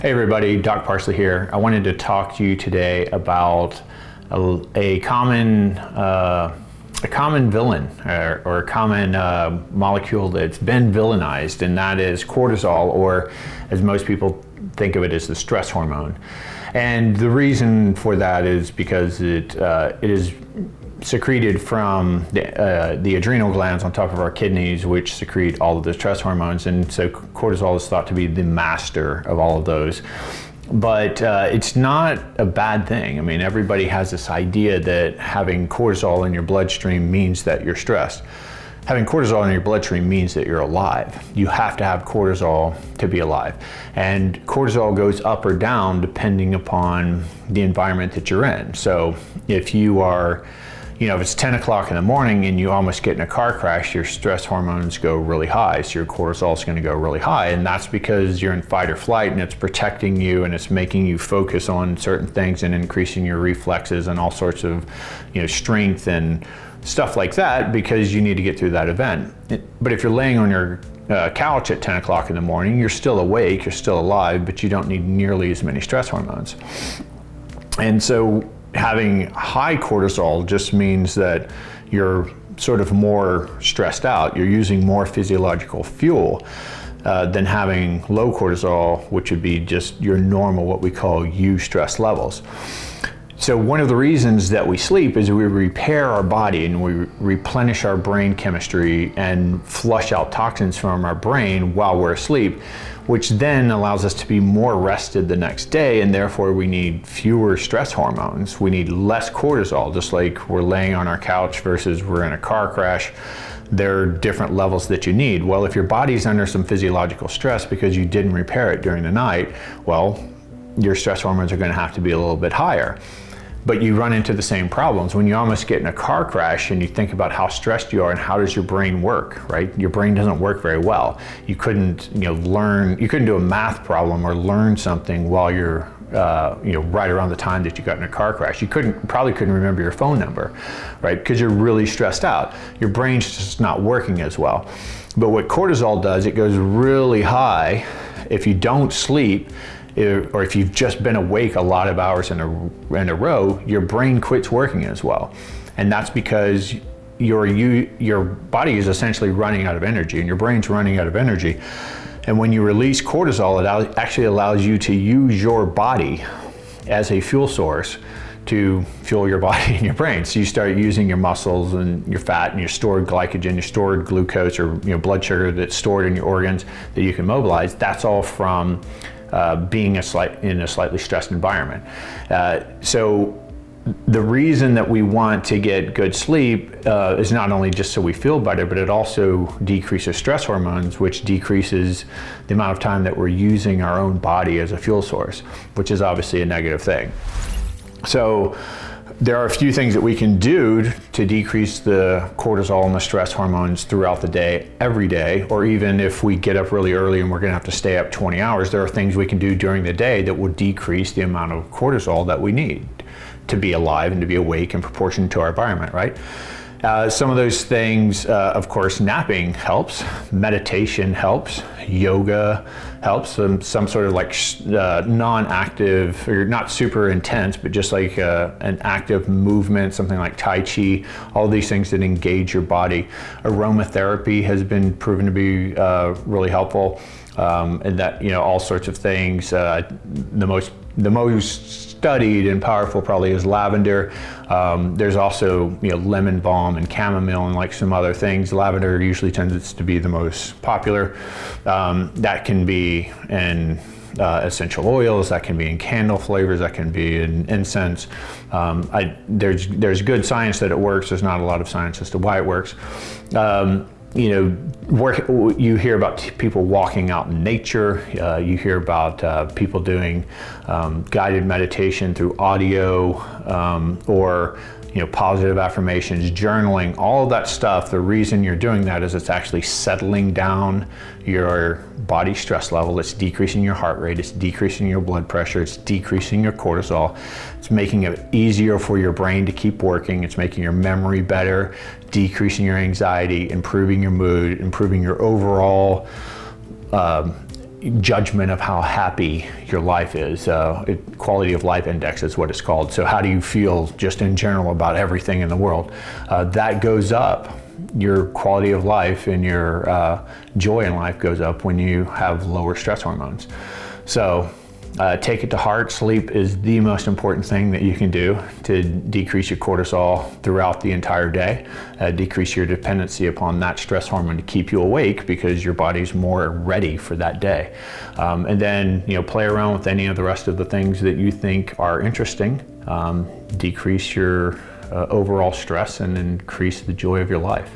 Hey everybody, Doc Parsley here. I wanted to talk to you today about a common villain or a common molecule that's been villainized, and that is cortisol, or as most people think of it, as the stress hormone. And the reason for that is because it is secreted from the adrenal glands on top of our kidneys, which secrete all of the stress hormones, and so cortisol is thought to be the master of all of those. But it's not a bad thing. I mean, everybody has this idea that having cortisol in your bloodstream means that you're stressed. Having cortisol in your bloodstream means that you're alive. You have to have cortisol to be alive. And cortisol goes up or down depending upon the environment that you're in. So if you are, if it's 10 o'clock in the morning and you almost get in a car crash, your stress hormones go really high. So your cortisol is going to go really high. And that's because you're in fight or flight, and it's protecting you, and it's making you focus on certain things and increasing your reflexes and all sorts of, strength and stuff like that, because you need to get through that event. But if you're laying on your couch at 10 o'clock in the morning, you're still awake, you're still alive, but you don't need nearly as many stress hormones. And so having high cortisol just means that you're sort of more stressed out. You're using more physiological fuel than having low cortisol, which would be just your normal, what we call eustress levels. So one of the reasons that we sleep is we repair our body and we replenish our brain chemistry and flush out toxins from our brain while we're asleep, which then allows us to be more rested the next day, and therefore we need fewer stress hormones. We need less cortisol, just like we're laying on our couch versus we're in a car crash. There are different levels that you need. Well, if your body's under some physiological stress because you didn't repair it during the night, well, your stress hormones are going to have to be a little bit higher. But you run into the same problems when you almost get in a car crash and you think about how stressed you are and how does your brain work, right? Your brain doesn't work very well. You couldn't, you couldn't do a math problem or learn something while you're, right around the time that you got in a car crash. You probably couldn't remember your phone number, right? Because you're really stressed out. Your brain's just not working as well. But what cortisol does, it goes really high if you don't sleep, or if you've just been awake a lot of hours in a row, your brain quits working as well. And that's because your body is essentially running out of energy, and your brain's running out of energy. And when you release cortisol, it actually allows you to use your body as a fuel source to fuel your body and your brain. So you start using your muscles and your fat and your stored glycogen, your stored glucose, or blood sugar that's stored in your organs that you can mobilize. That's all from being in a slightly stressed environment. So the reason that we want to get good sleep is not only just so we feel better, but it also decreases stress hormones, which decreases the amount of time that we're using our own body as a fuel source, which is obviously a negative thing. So there are a few things that we can do to decrease the cortisol and the stress hormones throughout the day, every day, or even if we get up really early and we're gonna have to stay up 20 hours, there are things we can do during the day that will decrease the amount of cortisol that we need to be alive and to be awake in proportion to our environment, right? Some of those things, of course, napping helps, meditation helps, yoga helps, some sort of like non-active, or not super intense, but just like an active movement, something like Tai Chi, all these things that engage your body. Aromatherapy has been proven to be really helpful, and that, all sorts of things. The most studied and powerful probably is lavender. There's also lemon balm and chamomile and like some other things. Lavender usually tends to be the most popular. That can be in essential oils, that can be in candle flavors, that can be in incense. There's good science that it works. There's not a lot of science as to why it works. You hear about people walking out in nature. You hear about people doing guided meditation through audio, or positive affirmations, journaling, all of that stuff. The reason you're doing that is it's actually settling down your body stress level. It's decreasing your heart rate. It's decreasing your blood pressure. It's decreasing your cortisol. It's making it easier for your brain to keep working. It's making your memory better, decreasing your anxiety, improving your mood, improving your overall judgment of how happy your life is. Quality of life index is what it's called. So how do you feel just in general about everything in the world? That goes up. Your quality of life and your joy in life goes up when you have lower stress hormones. So take it to heart. Sleep is the most important thing that you can do to decrease your cortisol throughout the entire day, decrease your dependency upon that stress hormone to keep you awake because your body's more ready for that day. And then, play around with any of the rest of the things that you think are interesting, decrease your overall stress and increase the joy of your life.